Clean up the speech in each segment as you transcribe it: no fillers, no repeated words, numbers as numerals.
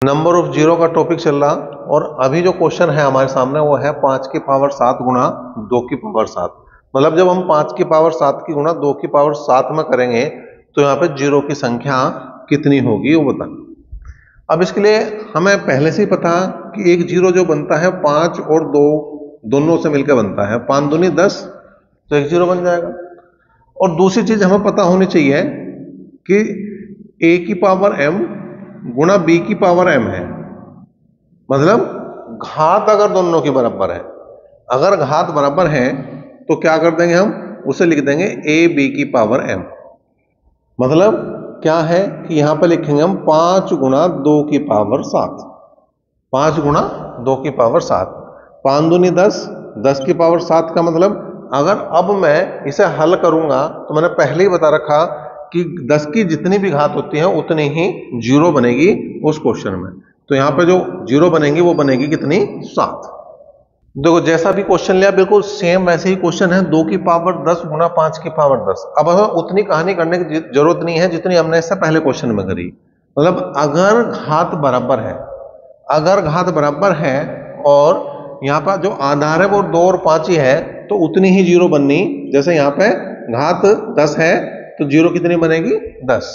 Number of zero का topic चल रहा और अभी जो क्वेश्चन है हमारे सामने वो है 5 की पावर 7 गुणा 2 की पावर 7। मतलब जब हम 5 की पावर 7 की गुणा 2 की पावर 7 में करेंगे तो यहाँ पे जीरो की संख्या कितनी होगी वो बता। अब इसके लिए हमें पहले से ही पता कि एक जीरो जो बनता है 5 और 2 दोनों से मिलकर बनता है, 5 दूनी 10, तो एक जीरो बन जाएगा। और दूसरी चीज हमें पता होनी चाहिए कि a की पावर m गुणा b की पावर m है, मतलब घात अगर दोनों की बराबर है, अगर घात बराबर है तो क्या कर देंगे हम, उसे लिख देंगे a b की पावर m। मतलब क्या है कि यहां पर लिखेंगे हम 5 गुणा 2 की पावर 7, 5 गुणा 2 की पावर 7, 5 दूनी 10, 10 की पावर 7 का मतलब अगर अब मैं इसे हल करूंगा तो मैंने पहले ही बता रखा कि 10 की जितनी भी घात होती है उतनी ही जीरो बनेगी उस क्वेश्चन में। तो यहां पे जो जीरो बनेगी वो बनेगी कितनी, 7। देखो जैसा भी क्वेश्चन लिया बिल्कुल सेम वैसे ही क्वेश्चन है, 2 की पावर 10 गुणा 5 की पावर 10। अब हमें उतनी कहानी करने की जरूरत नहीं है जितनी हमने इससे पहले क्वेश्चन में करी। मतलब अगर घात बराबर है, अगर घात बराबर है और यहाँ पर जो आधार है वो 2 और 5 ही है तो उतनी ही जीरो बननी। जैसे यहाँ पे घात 10 है तो जीरो कितनी बनेगी, 10,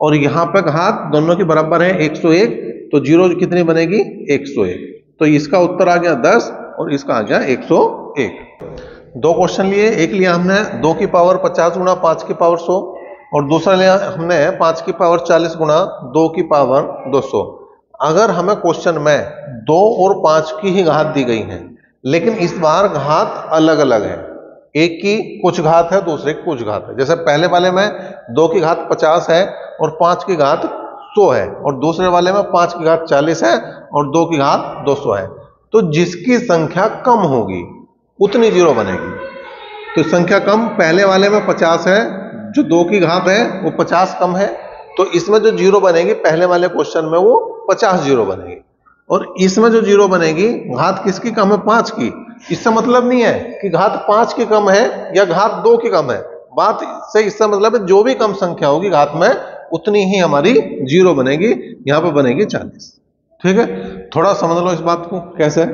और यहाँ पे घात दोनों की बराबर है 101 तो जीरो कितनी बनेगी, 101। तो इसका उत्तर आ गया 10 और इसका आ गया 101। दो क्वेश्चन लिए, एक लिया हमने 2 की पावर 50 गुणा 5 की पावर 100 और दूसरा लिया हमने 5 की पावर 40 गुणा 2 की पावर 200। अगर हमें क्वेश्चन में 2 और 5 की ही घात दी गई है लेकिन इस बार घात अलग अलग है, एक की कुछ घात है दूसरे की कुछ घात है। जैसे पहले वाले में 2 की घात 50 है और 5 की घात 100 है, और दूसरे वाले में 5 की घात 40 है और 2 की घात 200 है। तो जिसकी संख्या कम होगी उतनी जीरो बनेगी। तो संख्या कम, पहले वाले में 50 है, जो 2 की घात है वो 50 कम है, तो इसमें जो जीरो बनेगी पहले वाले क्वेश्चन में वो 50 जीरो बनेगी। और इसमें जो जीरो बनेगी घात किसकी कम है, 5 की। इससे मतलब नहीं है कि घात 5 की कम है या घात 2 की कम है, बात से इससे मतलब है जो भी कम संख्या होगी घात में उतनी ही हमारी जीरो बनेगी। यहां पर बनेगी 40। ठीक है, थोड़ा समझ लो इस बात को कैसे,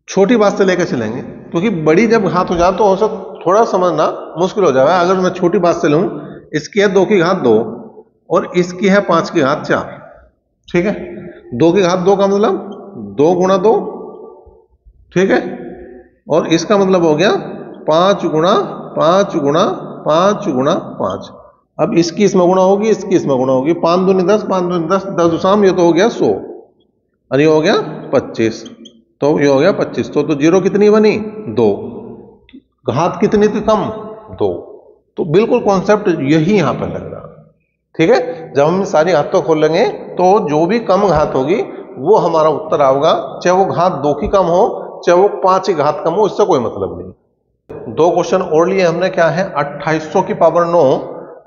छोटी बात से लेकर चलेंगे क्योंकि बड़ी जब घात हो जाए तो हो थोड़ा समझना मुश्किल हो जाएगा। अगर मैं छोटी बात से लूं, इसकी है 2 की घात 2 और इसकी है 5 की घात 4। ठीक है, 2 की घात 2 का मतलब 2 गुणा 2, ठीक है, और इसका मतलब हो गया 5 गुणा 5 गुणा 5 गुणा 5। अब इसकी इसमें गुणा होगी, इसकी इसमें गुणा होगी, 5 दूनी 10, 5 दूनी 10, 10 दुसाम, ये तो हो गया 100 और ये हो गया 25, तो ये हो गया 25। तो जीरो कितनी बनी, 2, घात कितनी थी कम, 2। तो बिल्कुल कॉन्सेप्ट यही यहां पर लग रहा। ठीक है, जब हम सारी घातों खोलेंगे तो जो भी कम घात होगी वो हमारा उत्तर आएगा, चाहे वो घात 2 की कम हो चाहे वो 5 की घात कम हो, इससे कोई मतलब नहीं। दो क्वेश्चन और लिए हमने, क्या है 2800 की पावर 9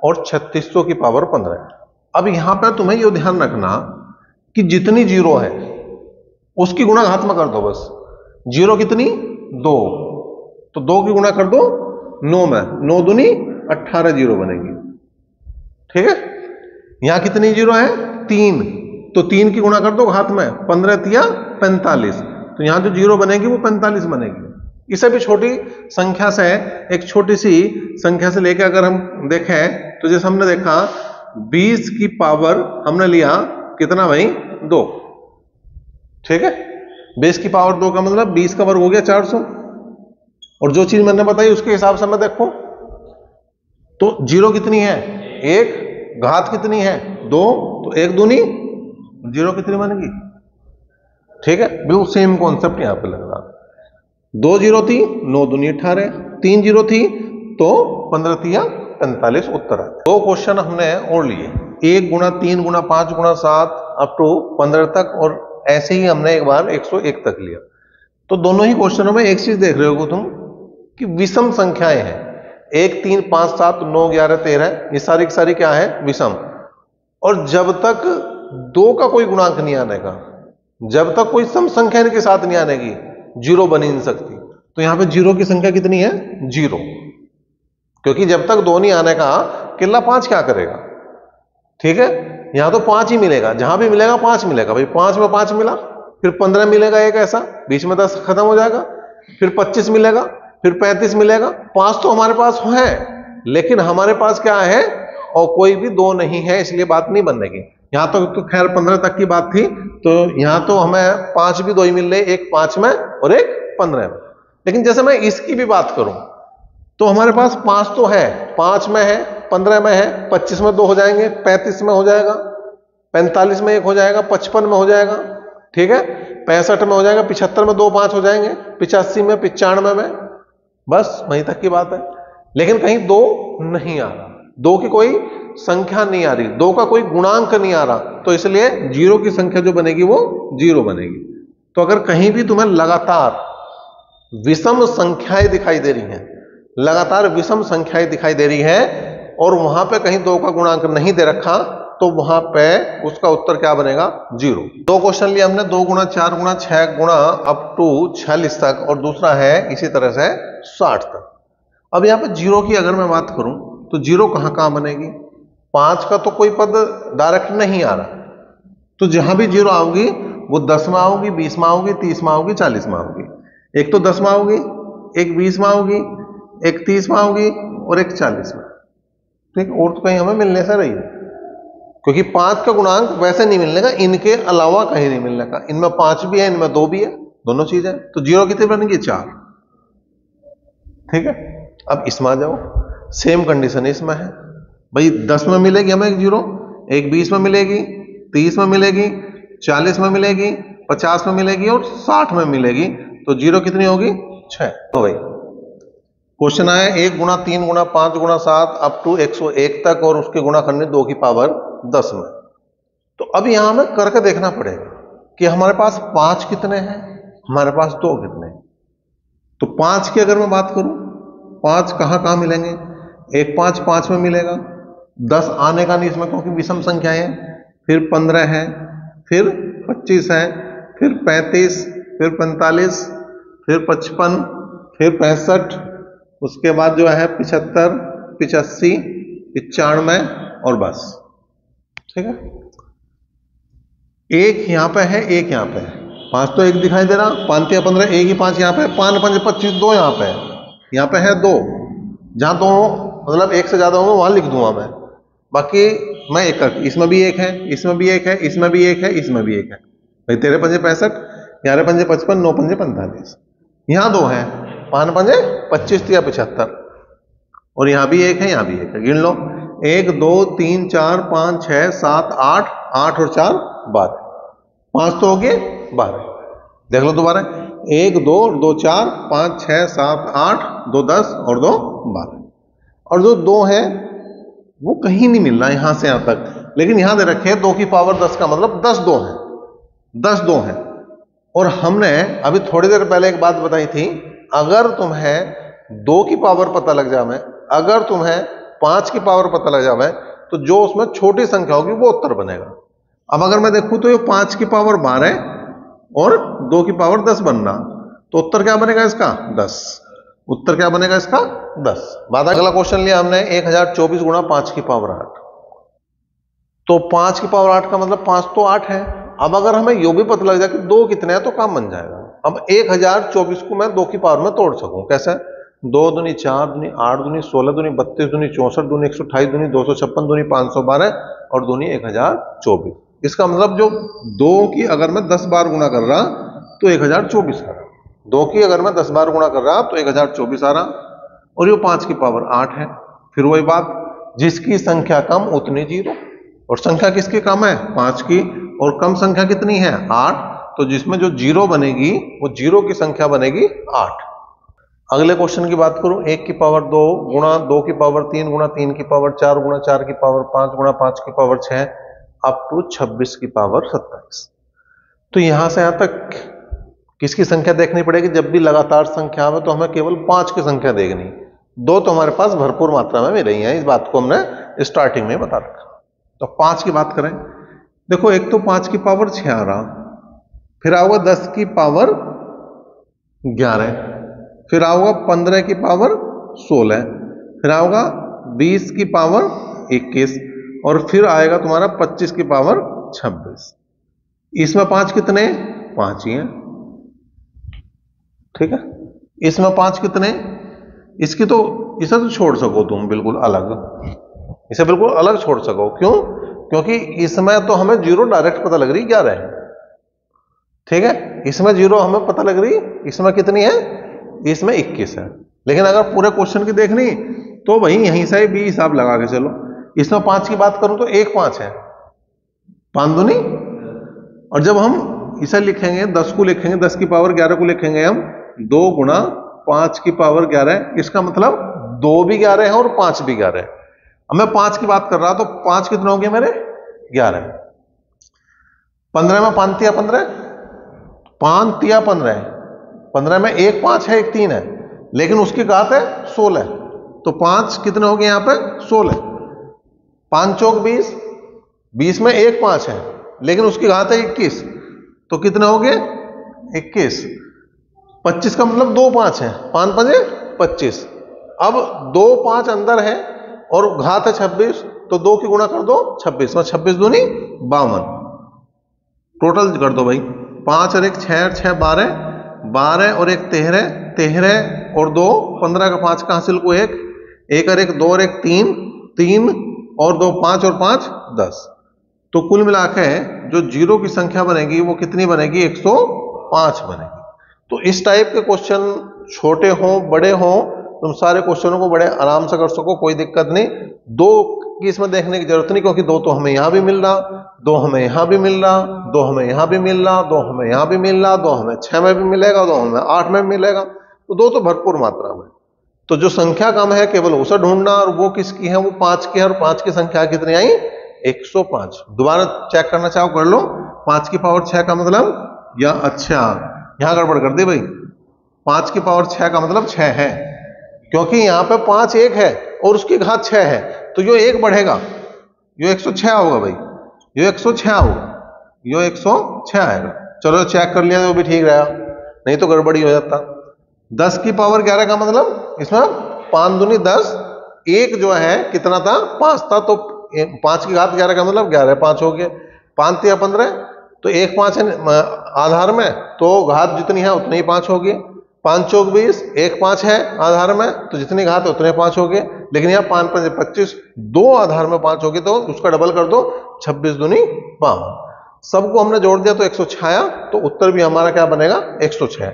और 3600 की पावर 15। अब यहां पर तुम्हें ये ध्यान रखना कि जितनी जीरो है उसकी गुणा घात में कर दो बस। जीरो कितनी, 2, तो 2 की गुणा कर दो 9 में, 9 दूनी 18 जीरो बनेगी। ठीक है, यहां कितनी जीरो है, 3, तो 3 की गुणा कर दो घात में, 15 तिया 45, तो यहां जो जीरो बनेगी वो 45 बनेगी। इसे भी छोटी संख्या से, एक छोटी सी संख्या से लेकर अगर हम देखें तो जैसे हमने देखा 20 की पावर हमने लिया कितना भाई, 2। ठीक है, 20 की पावर 2 का मतलब 20 का वर्ग हो गया 400, और जो चीज मैंने बताई उसके हिसाब से मैं देखो तो जीरो कितनी है, 1, घात कितनी है 2, तो 1 दूनी जीरो कितनी बनेगी। ठीक है, बिल्कुल सेम कॉन्सेप्ट यहां पे लग रहा। 2 जीरो थी, 9 दूनी 18, 3 जीरो थी तो 15 तिया 45 उत्तर आ। दो क्वेश्चन हमने और लिए, 1 गुणा 3 गुणा 5 गुणा 7 अप टू 15 तक, और ऐसे ही हमने एक बार 101 तक लिया। तो दोनों ही क्वेश्चनों में एक चीज देख रहे हो तुम कि विषम संख्याएं हैं, 1 3 5 7 9 11 13, ये सारी की सारी क्या है, विषम। और जब तक 2 का कोई गुणांक नहीं आने का, जब तक कोई सम संख्या इनके साथ नहीं आने की, जीरो बन ही नहीं सकती। तो यहां पे जीरो की संख्या कितनी है, 0, क्योंकि जब तक 2 नहीं आने का किल्ला 5 क्या करेगा। ठीक है, यहां तो 5 ही मिलेगा, जहां भी मिलेगा 5 मिलेगा भाई। 5 में 5 मिला, फिर 15 मिलेगा एक ऐसा, बीच में 10 खत्म हो जाएगा, फिर 25 मिलेगा, फिर 35 मिलेगा। 5 तो हमारे पास है, लेकिन हमारे पास क्या है, और कोई भी 2 नहीं है, इसलिए बात नहीं बनेगी। यहां तो खैर 15 तक की बात थी, तो यहां तो हमें 5 भी 2 ही मिल रहे, एक 5 में और एक 15 में। लेकिन जैसे मैं इसकी भी बात करूं तो हमारे पास 5 तो है, 5 में है, 15 में है, 25 में 2 हो जाएंगे, 35 में हो जाएगा, 45 में 1 हो जाएगा, 55 में हो जाएगा, ठीक है, 65 में हो जाएगा, 75 में 2 5 हो जाएंगे, 85 में, 95 में, बस वहीं तक की बात है। लेकिन कहीं 2 नहीं आ रहा, 2 की कोई संख्या नहीं आ रही, 2 का कोई गुणांक नहीं आ रहा, तो इसलिए 0 की संख्या जो बनेगी वो 0 बनेगी। तो अगर कहीं भी तुम्हें लगातार विषम संख्याएं दिखाई दे रही हैं, लगातार विषम संख्याएं दिखाई दे रही है, और वहां पे कहीं 2 का गुणांक नहीं दे रखा, तो वहां पे उसका उत्तर क्या बनेगा, 0। 2 क्वेश्चन लिए हमने, 2 गुणा 4 गुणा 6 गुणा अप टू 46 तक, और दूसरा है इसी तरह से 60 तक। अब यहां पे 0 की अगर मैं बात करूं तो 0 कहां कहां बनेगी, 5 का तो कोई पद डायरेक्ट नहीं आ रहा, तो जहां भी 0 आओगी वो 10 में आओगी, 20 में आओगी, 30 में आओगी, 40 में आओगी। एक तो 10 में आओगी, एक 20 में आओगी, एक 30 में आओगी, और एक 40 में, ठीक। और तो कहीं हमें मिलने से रही है, क्योंकि 5 का गुणांक वैसे नहीं मिलने का, इनके अलावा कहीं नहीं मिलने का। इनमें 5 भी है, इनमें 2 भी है, दोनों चीजें। तो 0 कितनी बनेगी, 4, ठीक है। अब इसमें आ जाओ, सेम कंडीशन इसमें है भाई। 10 में मिलेगी हमें एक 0, एक 20 में मिलेगी, 30 में मिलेगी, 40 में मिलेगी, 50 में मिलेगी, और 60 में मिलेगी। तो 0 कितनी होगी, 6। तो भाई क्वेश्चन आया 1 गुणा 3 गुणा 5 गुणा 7 अप टू 101 तक, और उसके गुणा करने 2 की पावर 10 में। तो अब यहां हमें करके देखना पड़ेगा कि हमारे पास 5 कितने हैं, हमारे पास 2 कितने हैं। तो 5 की अगर मैं बात करूं, 5 कहां कहां मिलेंगे, एक 5 5 में मिलेगा, 10 आने का नहीं इसमें क्योंकि विषम संख्याएं हैं, फिर 15 है, फिर 25 है, फिर 35, फिर 45, फिर 55, फिर 65, उसके बाद जो है 75, 85, 95, और बस, ठीक है। एक यहां पे है, एक यहां पे है, 5 तो एक दिखाई दे रहा, 5 या 15, एक ही 5 यहां पे, 5 5 25, 2 यहां पे है, यहां पे है 2, जहां 2 मतलब एक से ज्यादा होंगे वहां लिख दूंगा मैं, बाकी मैं एक करके, इसमें भी एक है, इसमें भी एक है, इसमें भी एक है, इसमें भी एक है भाई। 13 पंजे 65, 11 पंजे 55, 9 पंजे 45, यहां 2 है, 5 पंजे 25 या 75, और यहां भी एक है, यहां भी एक है। गिन लो, 1 2 3 4 5 6 7 8, 8 और 4 12, 5 तो हो गए 12। देख लो दोबारा, 1 2 2 4 5 6 7 8, 2 10 और 2 12, और जो 2 है वो कहीं नहीं मिल रहा यहां से यहां तक, लेकिन यहां दे रखे 2 की पावर 10 का मतलब 10 2 है, 10 2 है। और हमने अभी थोड़ी देर पहले एक बात बताई थी, अगर तुम्हें 2 की पावर पता लग जावे, अगर तुम्हें 5 की पावर पता लग जावे, तो जो उसमें छोटी संख्या होगी वो उत्तर बनेगा। अब अगर मैं देखूं तो ये 5 की पावर 12 और 2 की पावर 10 बनना, तो उत्तर क्या बनेगा इसका, 10। उत्तर क्या बनेगा इसका, 10। बाद अगला क्वेश्चन लिया हमने 1024 गुणा 5 की पावर 8। तो 5 की पावर 8 का मतलब 5 तो 8 है। अब अगर हमें यो भी पता लग जाए कि 2 कितने हैं तो काम बन जाएगा। अब 1024 को मैं 2 की पावर में तोड़ सकूं, कैसे, 2 दूनी 4 दूनी 8 दूनी 16 दूनी 32 दूनी 64 दूनी 128 दूनी 256 दूनी 512 और दूनी 1024। इसका मतलब जो 2 की अगर मैं 10 बार गुणा कर रहा तो 1024 आ रहा, 2 की अगर मैं 10 बार गुणा कर रहा तो 1024 आ रहा, और ये 5 की पावर 8 है। फिर वही बात, जिसकी संख्या कम उतनी 0, और संख्या किसकी कम है, 5 की, और कम संख्या कितनी है, 8, तो जिसमें जो 0 बनेगी वो 0 की संख्या बनेगी 8। अगले क्वेश्चन की बात करूं, 1 की पावर 2 गुणा 2 की पावर 3 गुणा 3 की पावर 4 गुणा 4 की पावर 5 गुणा 5 की पावर 6 अप टू 26 की पावर 27। तो यहां से यहां तक किसकी संख्या देखनी पड़ेगी, जब भी लगातार संख्या में तो हमें केवल 5 की संख्या देखनी, 2 तो हमारे पास भरपूर मात्रा में मिल रही है, इस बात को हमने स्टार्टिंग में बता रखा। तो 5 की बात करें, देखो एक तो 5 की पावर 6 आ रहा, फिर आओगे 10 की पावर 11, फिर आओगा 15 की पावर 16, फिर आओगा 20 की पावर 21, और फिर आएगा तुम्हारा 25 की पावर 26। इसमें 5 कितने? 5 ही हैं, ठीक है। इसमें 5 कितने? इसकी तो इसे तो छोड़ सको तुम बिल्कुल अलग, इसे बिल्कुल अलग छोड़ सको। क्यों? क्योंकि इसमें तो हमें 0 डायरेक्ट पता लग रही 11 है, ठीक है। इसमें 0 हमें पता लग रही, इसमें कितनी है? इसमें 21 है। लेकिन अगर पूरे क्वेश्चन की देखनी तो वही यहीं से भी हिसाब लगा के चलो। इसमें 5 की बात करूं तो 1 5 है, 5 दूनी। और जब हम इसे लिखेंगे 10 को लिखेंगे, 10 की पावर 11 को लिखेंगे हम 2 गुणा 5 की पावर 11। इसका मतलब 2 भी 11 है और 5 भी 11 है। अब मैं 5 की बात कर रहा तो 5 कितने हो गए मेरे? 11। 15 में 5 तिया 15, 5 तिया 15, 15 में 1 5 है 1 3 है, लेकिन उसकी घात है 16। तो 5 कितने हो गए यहां पे? 16। 5 चौक 20, 20 में 1 5 है, लेकिन उसकी घात है 21, तो कितने हो गए? 21। 25 का मतलब 2 5 है, 5 5 25। अब 2 5 अंदर है और घात है 26, तो 2 की गुणा कर दो 26 में, 26 दूनी 52। टोटल कर दो भाई, 5 और 1 6 और 6 12, 12 और 1 13, 13 और 2 15 का 5 का हासिल को 1, 1 और 1 2 और 1 3, 3 और 2 5 और 5 10। तो कुल मिला के जो 0 की संख्या बनेगी वो कितनी बनेगी? 105 बनेगी। तो इस टाइप के क्वेश्चन छोटे हों बड़े हों, तुम सारे क्वेश्चनों को बड़े आराम से कर सको, कोई दिक्कत नहीं। 2 की इसमें देखने की जरूरत नहीं, क्योंकि 2 तो हमें यहां भी मिल रहा, 2 हमें यहां भी मिल रहा, 2 हमें यहां भी मिल रहा, 2 हमें यहां भी मिल रहा, 2 हमें 6 में भी मिलेगा, 2 हमें 8 में भी मिलेगा। तो 2 तो भरपूर मात्रा में। तो जो संख्या कम है केवल उसे ढूंढना, और वो किसकी है? वो 5 की है, और 5 की संख्या कितनी आई? 105। दोबारा चेक करना चाहो कर लो। 5 की पावर 6 का मतलब, या अच्छा यहां गड़बड़ कर दी भाई, 5 की पावर 6 का मतलब 6 है, क्योंकि यहां पे 5 1 है और उसकी घात 6 है, तो जो 1 बढ़ेगा यो 106 होगा भाई, यो 106 होगा, यो 106 आएगा। चलो चेक कर लिया तो भी ठीक रहा, नहीं तो गड़बड़ी हो जाता। 10 की पावर 11 का मतलब, इसमें 5 दूनी 10, 1 जो है कितना था? 5 था, तो 5 की घात 11 का मतलब 11 5 हो गए। 5 तिया 15, तो 1 5 है आधार में, तो घात जितनी है उतनी ही 5 होगी। 5 चौक 20, 1 5 है आधार में, तो जितनी घात है उतने 5 हो गए। लेकिन यहाँ 5 5 25, 2 आधार में 5 हो गए, तो उसका डबल कर दो, 26 दूनी 52। सबको हमने जोड़ दिया तो 106 आया, तो उत्तर भी हमारा क्या बनेगा? 106।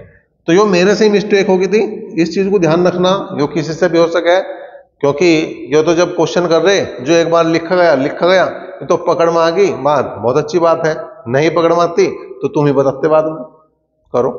तो यो मेरे से ही मिस्टेक होगी थी, इस चीज को ध्यान रखना, यो किसी से भी हो सके, क्योंकि यो तो जब क्वेश्चन कर रहे जो एक बार लिखा गया तो पकड़ में आ गई बात, बहुत अच्छी बात है। नहीं पकड़ में आती तो तुम ही बताते बाद में करो।